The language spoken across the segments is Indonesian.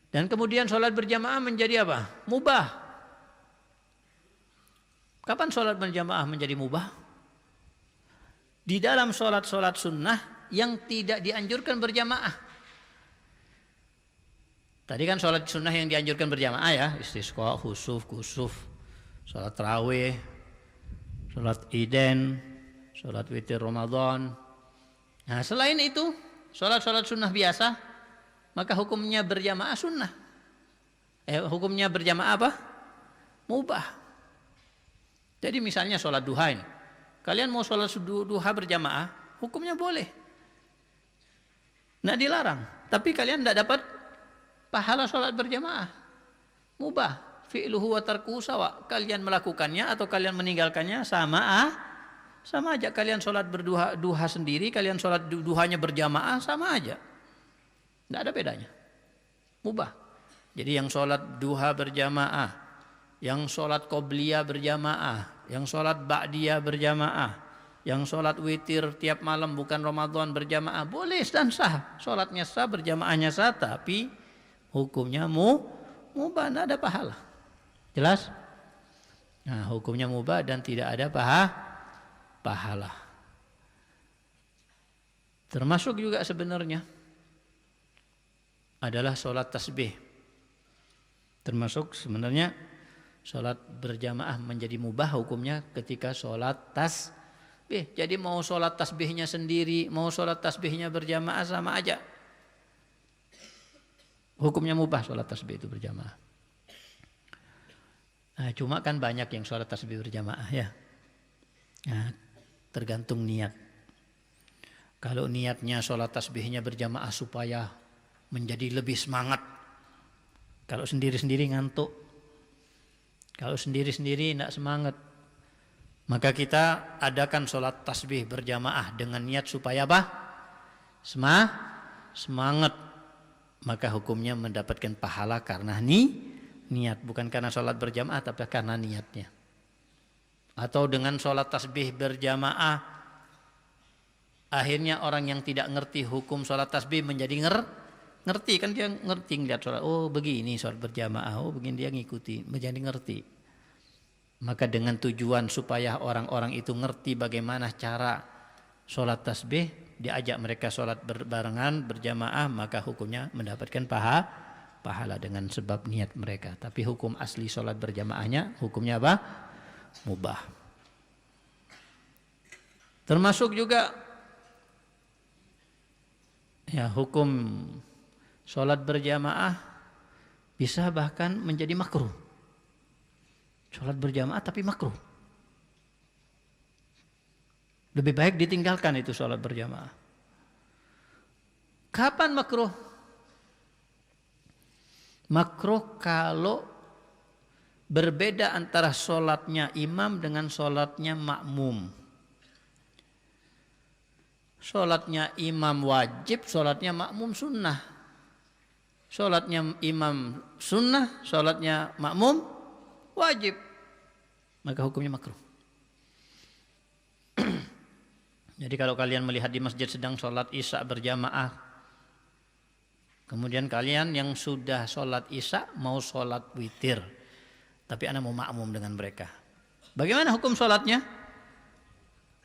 Dan kemudian sholat berjamaah menjadi apa? Mubah. Kapan sholat berjamaah menjadi mubah? Di dalam sholat-sholat sunnah yang tidak dianjurkan berjamaah. Tadi kan sholat sunnah yang dianjurkan berjamaah ya, istisqa, khusuf, kusuf, sholat tarawih, sholat Iden, sholat witir Ramadan. Nah selain itu, sholat-sholat sunnah biasa, maka hukumnya berjamaah sunnah. Hukumnya berjamaah apa? Mubah. Jadi misalnya sholat duha ini, kalian mau sholat duha berjamaah, hukumnya boleh. Nggak dilarang, tapi kalian tidak dapat pahala sholat berjamaah. Mubah. Fi'luhu wa tarkuhu sawa. Kalian melakukannya atau kalian meninggalkannya sama aja. Kalian sholat duha sendiri, kalian sholat duhanya berjamaah sama aja. Tidak ada bedanya. Mubah. Jadi yang sholat duha berjamaah, yang sholat qobliyah berjamaah, yang sholat ba'diyah berjamaah, yang sholat witir tiap malam bukan Ramadan berjamaah, boleh dan sah. Sholatnya sah, berjamaahnya sah, tapi hukumnya mubah, tidak ada pahala. Jelas? Nah, hukumnya mubah dan tidak ada pahala. Termasuk juga sebenarnya adalah sholat tasbih. Termasuk sebenarnya sholat berjamaah menjadi mubah hukumnya ketika sholat tasbih. Jadi mau sholat tasbihnya sendiri, mau sholat tasbihnya berjamaah sama aja. Hukumnya mubah sholat tasbih itu berjamaah. Nah, cuma kan banyak yang sholat tasbih berjamaah ya. Nah, tergantung niat. Kalau niatnya sholat tasbihnya berjamaah supaya menjadi lebih semangat. Kalau sendiri-sendiri ngantuk. Kalau sendiri-sendiri tidak semangat. Maka kita adakan sholat tasbih berjamaah dengan niat supaya apa? Semangat. Maka hukumnya mendapatkan pahala karena niat, bukan karena sholat berjamaah tapi karena niatnya. Atau dengan sholat tasbih berjamaah, akhirnya orang yang tidak ngerti hukum sholat tasbih menjadi ngerti, kan dia ngerti ngeliat sholat, oh begini sholat berjamaah, oh begini, dia ngikuti, menjadi ngerti. Maka dengan tujuan supaya orang-orang itu ngerti bagaimana cara sholat tasbih, diajak mereka sholat berbarengan berjamaah, maka hukumnya mendapatkan pahala dengan sebab niat mereka. Tapi hukum asli sholat berjamaahnya hukumnya apa? Mubah. Termasuk juga ya hukum sholat berjamaah bisa bahkan menjadi makruh. Sholat berjamaah tapi makruh. Lebih baik ditinggalkan itu sholat berjamaah. Kapan makruh? Makruh kalau berbeda antara sholatnya imam dengan sholatnya makmum. Sholatnya imam wajib, sholatnya makmum sunnah. Sholatnya imam sunnah, sholatnya makmum wajib. Maka hukumnya makruh. Jadi kalau kalian melihat di masjid sedang sholat isya berjamaah, kemudian kalian yang sudah sholat isya mau sholat witir, tapi anda mau makmum dengan mereka. Bagaimana hukum sholatnya?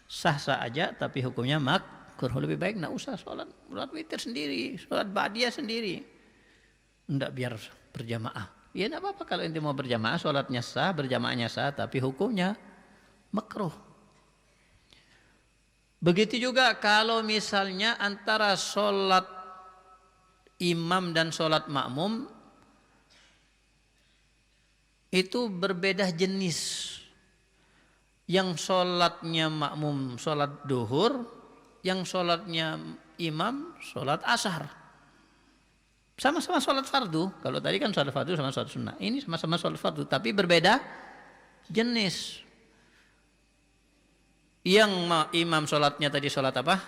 Sah-sah aja, tapi hukumnya makruh. Lebih baik nggak usah sholat witir sendiri, sholat ba'diyah sendiri. Nggak biar berjamaah. Ya nggak apa-apa kalau ente mau berjamaah, sholatnya sah, berjamaahnya sah, tapi hukumnya makruh. Begitu juga kalau misalnya antara sholat imam dan sholat makmum itu berbeda jenis. Yang sholatnya makmum sholat duhur, yang sholatnya imam sholat asar. Sama-sama sholat fardu. Kalau tadi kan sholat fardu sama sholat sunnah, ini sama-sama sholat fardu tapi berbeda jenis. Yang imam sholatnya tadi sholat apa?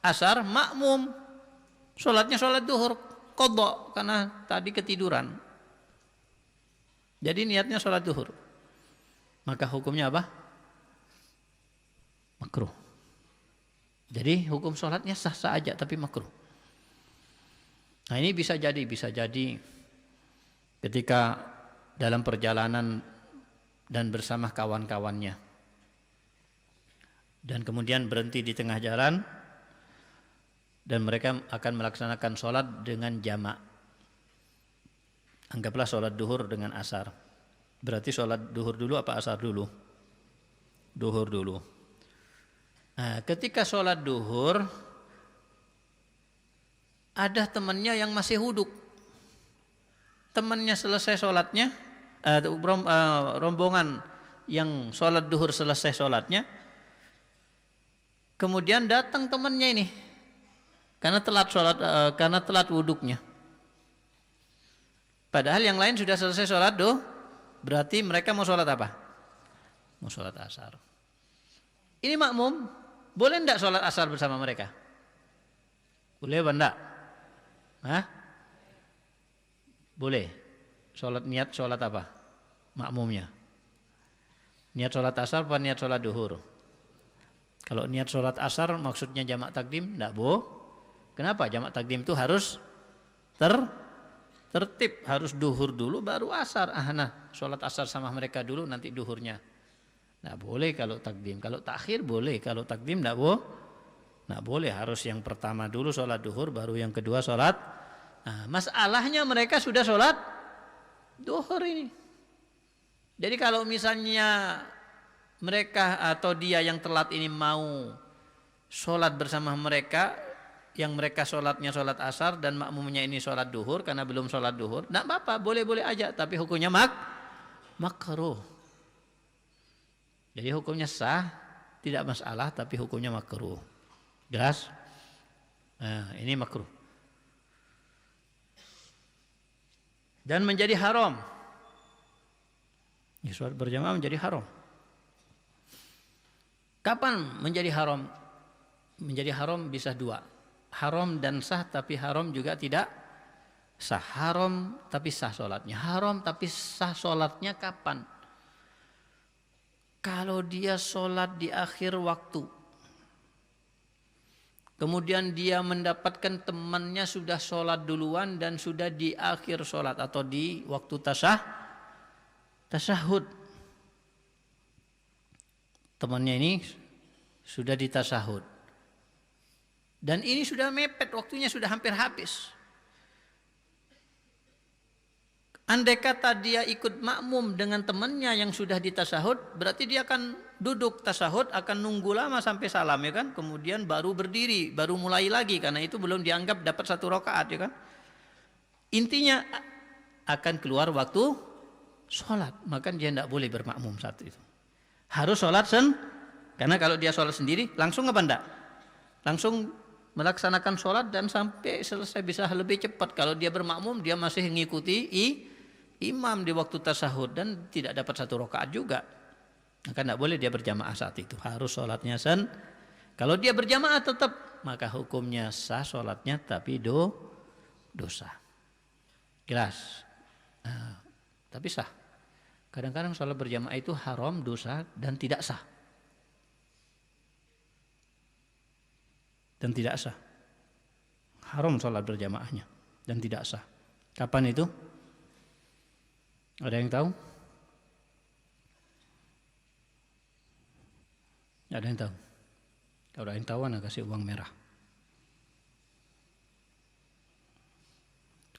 Asar, makmum sholatnya sholat duhur, qadha karena tadi ketiduran. Jadi niatnya sholat duhur. Maka hukumnya apa? Makruh. Jadi hukum sholatnya sah-sah aja tapi makruh. Nah ini bisa jadi ketika dalam perjalanan dan bersama kawan-kawannya, dan kemudian berhenti di tengah jalan dan mereka akan melaksanakan sholat dengan jamak. Anggaplah sholat duhur dengan asar. Berarti sholat duhur dulu apa asar dulu? Duhur dulu. Nah, ketika sholat duhur, ada temannya yang masih huduk. Temannya selesai sholatnya, rombongan yang sholat duhur selesai sholatnya, kemudian datang temannya ini, karena telat wuduknya. Padahal yang lain sudah selesai sholat berarti mereka mau sholat apa? Mau sholat asar. Ini makmum, boleh enggak sholat asar bersama mereka? Boleh apa enggak? Hah? Boleh. Niat sholat apa? Makmumnya. Niat sholat asar apa niat sholat duhur? Kalau niat sholat asar maksudnya jamak takdim, enggak boh. Kenapa? Jamak takdim itu harus tertib, harus duhur dulu baru asar. Nah, sholat asar sama mereka dulu, nanti duhurnya. Nggak boleh kalau takdim. Kalau takhir boleh, kalau takdim nggak boleh. Harus yang pertama dulu sholat duhur, baru yang kedua sholat. Nah, masalahnya mereka sudah sholat duhur ini. Jadi kalau misalnya mereka atau dia yang telat ini mau sholat bersama mereka, yang mereka sholatnya sholat asar dan makmumnya ini sholat duhur karena belum sholat duhur, tidak apa-apa, boleh-boleh aja, tapi hukumnya makruh. Jadi hukumnya sah, tidak masalah, tapi hukumnya makruh. Jelas? Nah, ini makruh. Dan menjadi haram. Sholat berjamaah menjadi haram. Kapan menjadi haram? Menjadi haram bisa dua. Haram dan sah, tapi haram juga tidak sah. Haram tapi sah sholatnya. Haram tapi sah sholatnya kapan? Kalau dia sholat di akhir waktu, kemudian dia mendapatkan temannya sudah sholat duluan dan sudah di akhir sholat atau di waktu tasahud. Temannya ini sudah di tasahud. Dan ini sudah mepet, waktunya sudah hampir habis. Andai kata dia ikut makmum dengan temannya yang sudah di tasahud, berarti dia akan duduk tasahud, akan nunggu lama sampai salam, ya kan? Kemudian baru berdiri, baru mulai lagi, karena itu belum dianggap dapat 1 rakaat, ya kan? Intinya akan keluar waktu sholat, maka dia tidak boleh bermakmum saat itu. Harus sholat karena kalau dia sholat sendiri, langsung apa enggak? Langsung melaksanakan sholat dan sampai selesai bisa lebih cepat. Kalau dia bermakmum, dia masih mengikuti imam di waktu tasahud dan tidak dapat 1 rakaat juga. Maka tidak boleh dia berjamaah saat itu. Harus sholatnya Kalau dia berjamaah tetap, maka hukumnya sah sholatnya tapi dosa. Jelas. Tapi sah. Kadang-kadang sholat berjamaah itu haram, dosa dan tidak sah. Dan tidak sah. Haram sholat berjamaahnya dan tidak sah. Kapan itu? Ada yang tahu? Ada yang tahu? Kalau ada yang tahu, anak kasih uang merah.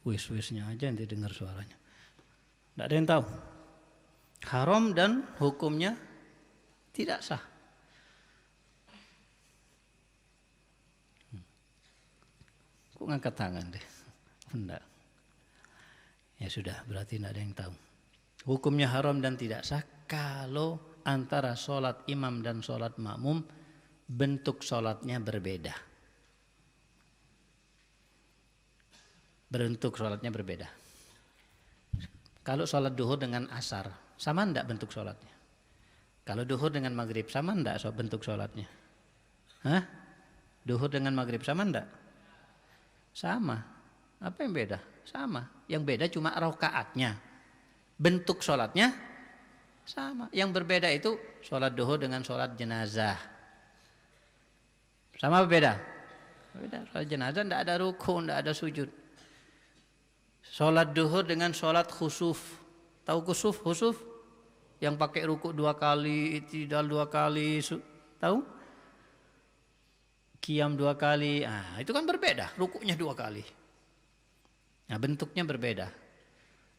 Wis-wisnya aja nanti dengar suaranya. Tidak ada yang tahu. Haram dan hukumnya tidak sah. Kok ngangkat tangan deh? Enggak. Ya sudah, berarti tidak ada yang tahu. Hukumnya haram dan tidak sah kalau antara sholat imam dan sholat makmum bentuk sholatnya berbeda. Bentuk sholatnya berbeda. Kalau sholat duhur dengan asar, sama enggak bentuk sholatnya? Kalau duhur dengan maghrib, sama enggak bentuk sholatnya? Hah? Duhur dengan maghrib sama enggak? Sama. Apa yang beda? Sama. Yang beda cuma rakaatnya. Bentuk sholatnya sama. Yang berbeda itu sholat duhur dengan sholat jenazah. Sama apa beda? Beda. Sholat jenazah tidak ada ruku, tidak ada sujud. Sholat duhur dengan sholat khusuf. Tahu khusuf? Khusuf? Yang pakai rukuk 2 kali, i'tidal 2 kali, tahu? Qiyam 2 kali. Ah, itu kan berbeda, rukuknya 2 kali. Nah, bentuknya berbeda.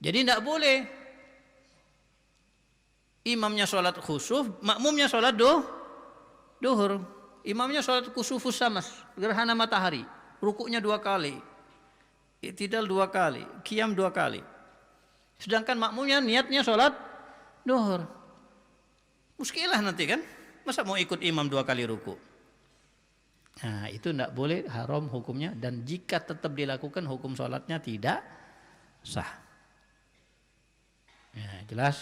Jadi tidak boleh imamnya sholat khusuf, makmumnya sholat duhur. Imamnya sholat khusufus samas, gerhana matahari, rukuknya 2 kali, i'tidal 2 kali, qiyam 2 kali. Sedangkan makmumnya niatnya sholat duhur. Muskilah nanti kan, masa mau ikut imam 2 kali rukuk? Nah, itu tidak boleh, haram hukumnya, dan jika tetap dilakukan hukum sholatnya tidak sah. Ya, jelas.